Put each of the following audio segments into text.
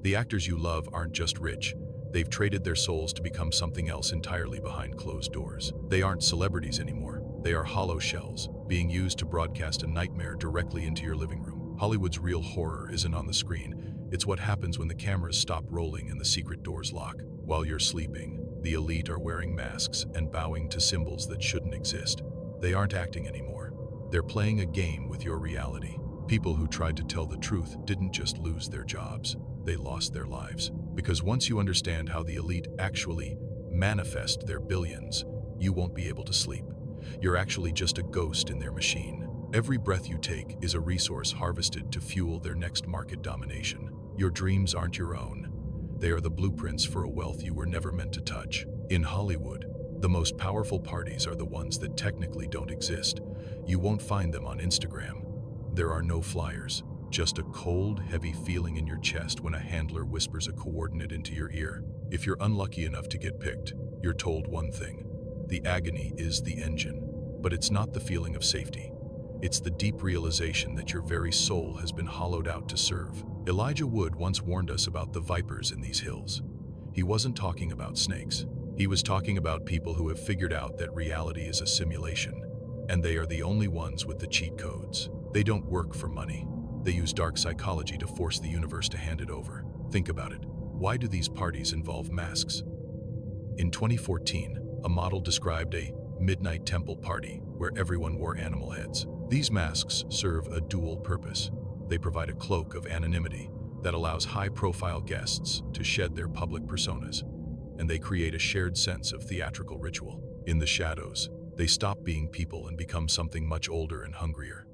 The actors you love aren't just rich. They've traded their souls to become something else entirely behind closed doors. They aren't celebrities anymore. They are hollow shells, being used to broadcast a nightmare directly into your living room. Hollywood's real horror isn't on the screen. It's what happens when the cameras stop rolling and the secret doors lock. While you're sleeping, the elite are wearing masks and bowing to symbols that shouldn't exist. They aren't acting anymore. They're playing a game with your reality. People who tried to tell the truth didn't just lose their jobs, they lost their lives. Because once you understand how the elite actually manifest their billions, you won't be able to sleep. You're actually just a ghost in their machine. Every breath you take is a resource harvested to fuel their next market domination. Your dreams aren't your own. They are the blueprints for a wealth you were never meant to touch. In Hollywood, the most powerful parties are the ones that technically don't exist. You won't find them on Instagram. There are no flyers, just a cold, heavy feeling in your chest when a handler whispers a coordinate into your ear. If you're unlucky enough to get picked, you're told one thing: the agony is the engine. But it's not the feeling of safety. It's the deep realization that your very soul has been hollowed out to serve. Elijah Wood once warned us about the vipers in these hills. He wasn't talking about snakes. He was talking about people who have figured out that reality is a simulation, and they are the only ones with the cheat codes. They don't work for money. They use dark psychology to force the universe to hand it over. Think about it. Why do these parties involve masks? In 2014, a model described a midnight temple party where everyone wore animal heads. These masks serve a dual purpose. They provide a cloak of anonymity that allows high-profile guests to shed their public personas, and they create a shared sense of theatrical ritual. In the shadows, they stop being people and become something much older and hungrier.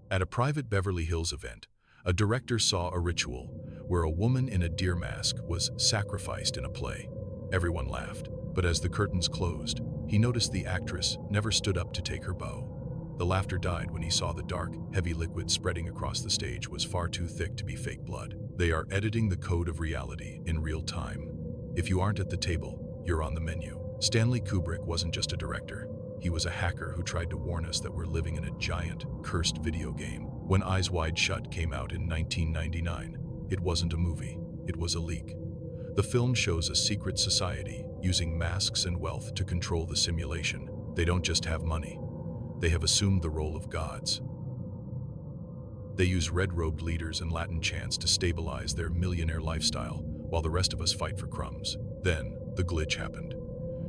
At a private Beverly Hills event, a director saw a ritual where a woman in a deer mask was sacrificed in a play. Everyone laughed, but as the curtains closed, he noticed the actress never stood up to take her bow. The laughter died when he saw the dark, heavy liquid spreading across the stage was far too thick to be fake blood. They are editing the code of reality in real time. If you aren't at the table, you're on the menu. Stanley Kubrick wasn't just a director. He was a hacker who tried to warn us that we're living in a giant, cursed video game. When Eyes Wide Shut came out in 1999, it wasn't a movie, it was a leak. The film shows a secret society using masks and wealth to control the simulation. They don't just have money. They have assumed the role of gods. They use red-robed leaders and Latin chants to stabilize their millionaire lifestyle, while the rest of us fight for crumbs. Then, the glitch happened.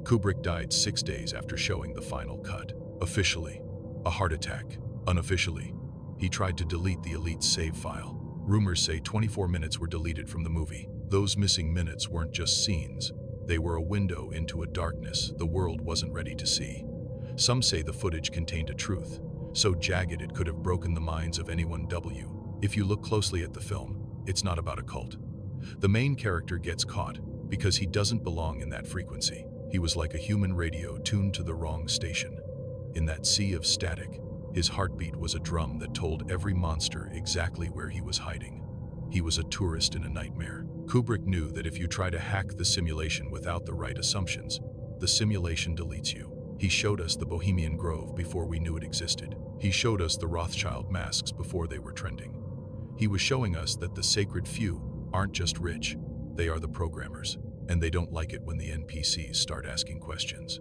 Kubrick died 6 days after showing the final cut. Officially, a heart attack. Unofficially, he tried to delete the elite's save file. Rumors say 24 minutes were deleted from the movie. Those missing minutes weren't just scenes. They were a window into a darkness the world wasn't ready to see. Some say the footage contained a truth, so jagged it could have broken the minds of anyone. If you look closely at the film, it's not about a cult. The main character gets caught because he doesn't belong in that frequency. He was like a human radio tuned to the wrong station. In that sea of static, his heartbeat was a drum that told every monster exactly where he was hiding. He was a tourist in a nightmare. Kubrick knew that if you try to hack the simulation without the right assumptions, the simulation deletes you. He showed us the Bohemian Grove before we knew it existed. He showed us the Rothschild masks before they were trending. He was showing us that the sacred few aren't just rich, they are the programmers, and they don't like it when the NPCs start asking questions.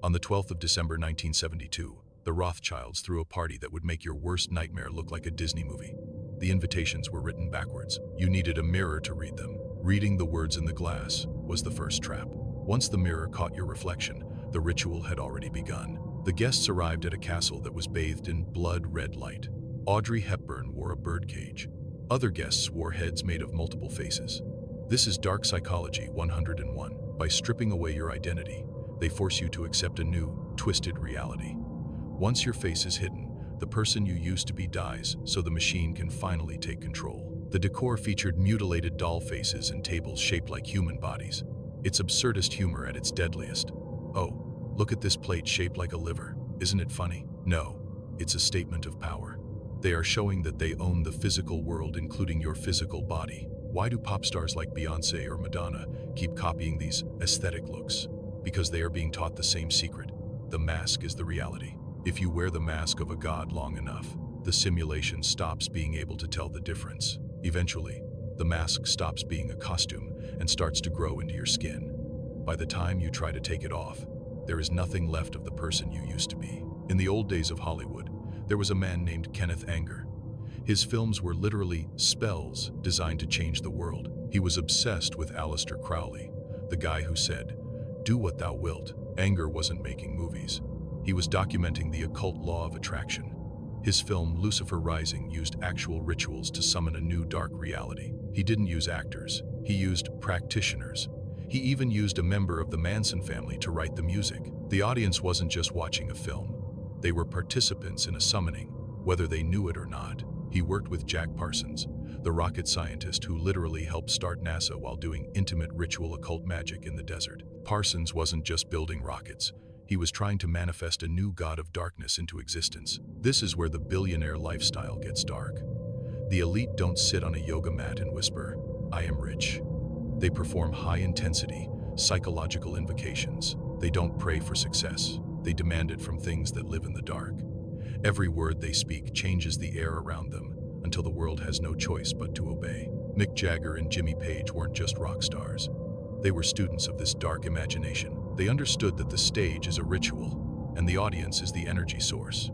On the 12th of December 1972, the Rothschilds threw a party that would make your worst nightmare look like a Disney movie. The invitations were written backwards. You needed a mirror to read them. Reading the words in the glass was the first trap. Once the mirror caught your reflection, the ritual had already begun. The guests arrived at a castle that was bathed in blood-red light. Audrey Hepburn wore a birdcage. Other guests wore heads made of multiple faces. This is dark psychology 101. By stripping away your identity, they force you to accept a new, twisted reality. Once your face is hidden, the person you used to be dies, so the machine can finally take control. The decor featured mutilated doll faces and tables shaped like human bodies. It's absurdist humor at its deadliest. Oh, look at this plate shaped like a liver. Isn't it funny? No, it's a statement of power. They are showing that they own the physical world, including your physical body. Why do pop stars like Beyoncé or Madonna keep copying these aesthetic looks? Because they are being taught the same secret. The mask is the reality. If you wear the mask of a god long enough, the simulation stops being able to tell the difference. Eventually, the mask stops being a costume and starts to grow into your skin. By the time you try to take it off, there is nothing left of the person you used to be. In the old days of Hollywood, there was a man named Kenneth Anger. His films were literally spells designed to change the world. He was obsessed with Aleister Crowley, the guy who said, "Do what thou wilt." Anger wasn't making movies. He was documenting the occult law of attraction. His film Lucifer Rising used actual rituals to summon a new dark reality. He didn't use actors. He used practitioners. He even used a member of the Manson family to write the music. The audience wasn't just watching a film. They were participants in a summoning, whether they knew it or not. He worked with Jack Parsons, the rocket scientist who literally helped start NASA while doing intimate ritual occult magic in the desert. Parsons wasn't just building rockets. He was trying to manifest a new god of darkness into existence. This is where the billionaire lifestyle gets dark. The elite don't sit on a yoga mat and whisper, "I am rich." They perform high-intensity, psychological invocations. They don't pray for success. They demand it from things that live in the dark. Every word they speak changes the air around them until the world has no choice but to obey. Mick Jagger and Jimmy Page weren't just rock stars. They were students of this dark imagination. They understood that the stage is a ritual, and the audience is the energy source.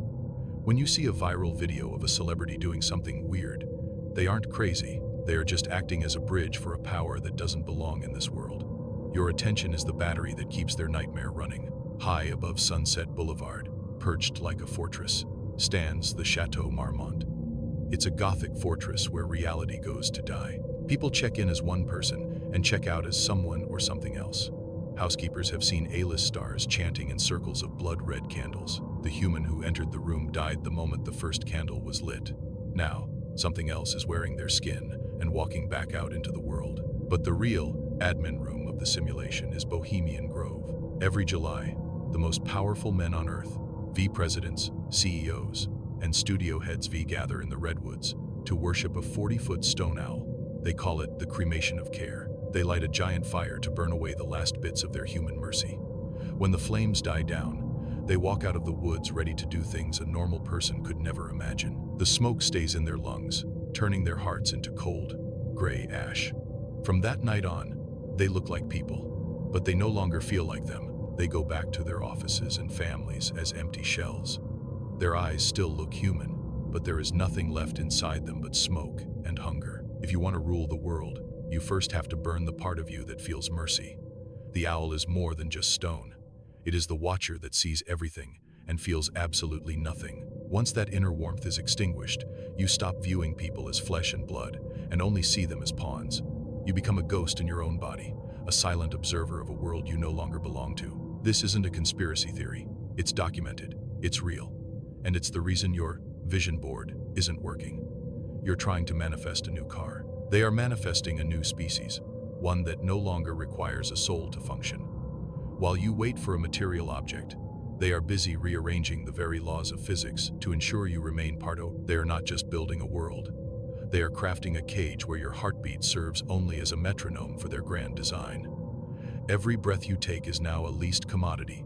When you see a viral video of a celebrity doing something weird, they aren't crazy. They are just acting as a bridge for a power that doesn't belong in this world. Your attention is the battery that keeps their nightmare running. High above Sunset Boulevard, perched like a fortress, stands the Chateau Marmont. It's a Gothic fortress where reality goes to die. People check in as one person and check out as someone or something else. Housekeepers have seen A-list stars chanting in circles of blood-red candles. The human who entered the room died the moment the first candle was lit. Now, something else is wearing their skin and walking back out into the world. But the real admin room of the simulation is Bohemian Grove. Every July, the most powerful men on Earth, V-presidents, CEOs, and studio heads gather in the Redwoods to worship a 40-foot stone owl. They call it the cremation of care. They light a giant fire to burn away the last bits of their human mercy. When the flames die down, they walk out of the woods ready to do things a normal person could never imagine. The smoke stays in their lungs, turning their hearts into cold, gray ash. From that night on, they look like people, but they no longer feel like them. They go back to their offices and families as empty shells. Their eyes still look human, but there is nothing left inside them but smoke and hunger. If you want to rule the world, you first have to burn the part of you that feels mercy. The owl is more than just stone. It is the watcher that sees everything and feels absolutely nothing. Once that inner warmth is extinguished, you stop viewing people as flesh and blood and only see them as pawns. You become a ghost in your own body, a silent observer of a world you no longer belong to. This isn't a conspiracy theory. It's documented. It's real. And it's the reason your vision board isn't working. You're trying to manifest a new car. They are manifesting a new species, one that no longer requires a soul to function. While you wait for a material object, they are busy rearranging the very laws of physics to ensure you remain part of. They are not just building a world. They are crafting a cage where your heartbeat serves only as a metronome for their grand design. Every breath you take is now a leased commodity,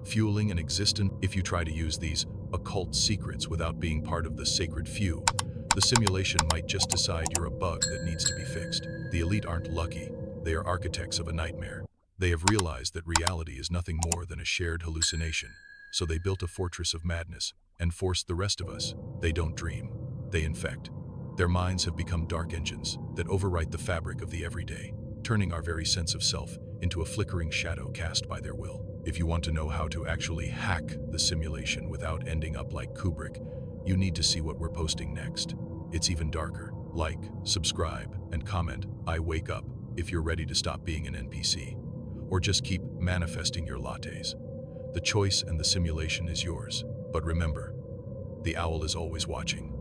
fueling an existence. If you try to use these occult secrets without being part of the sacred few, the simulation might just decide you're a bug that needs to be fixed. The elite aren't lucky. They are architects of a nightmare. They have realized that reality is nothing more than a shared hallucination, so they built a fortress of madness and forced the rest of us. They don't dream. They infect. Their minds have become dark engines that overwrite the fabric of the everyday, turning our very sense of self into a flickering shadow cast by their will. If you want to know how to actually hack the simulation without ending up like Kubrick, you need to see what we're posting next. It's even darker. Like, subscribe, and comment, "I wake up," if you're ready to stop being an NPC. Or just keep manifesting your lattes. The choice and the simulation is yours. But remember, the owl is always watching.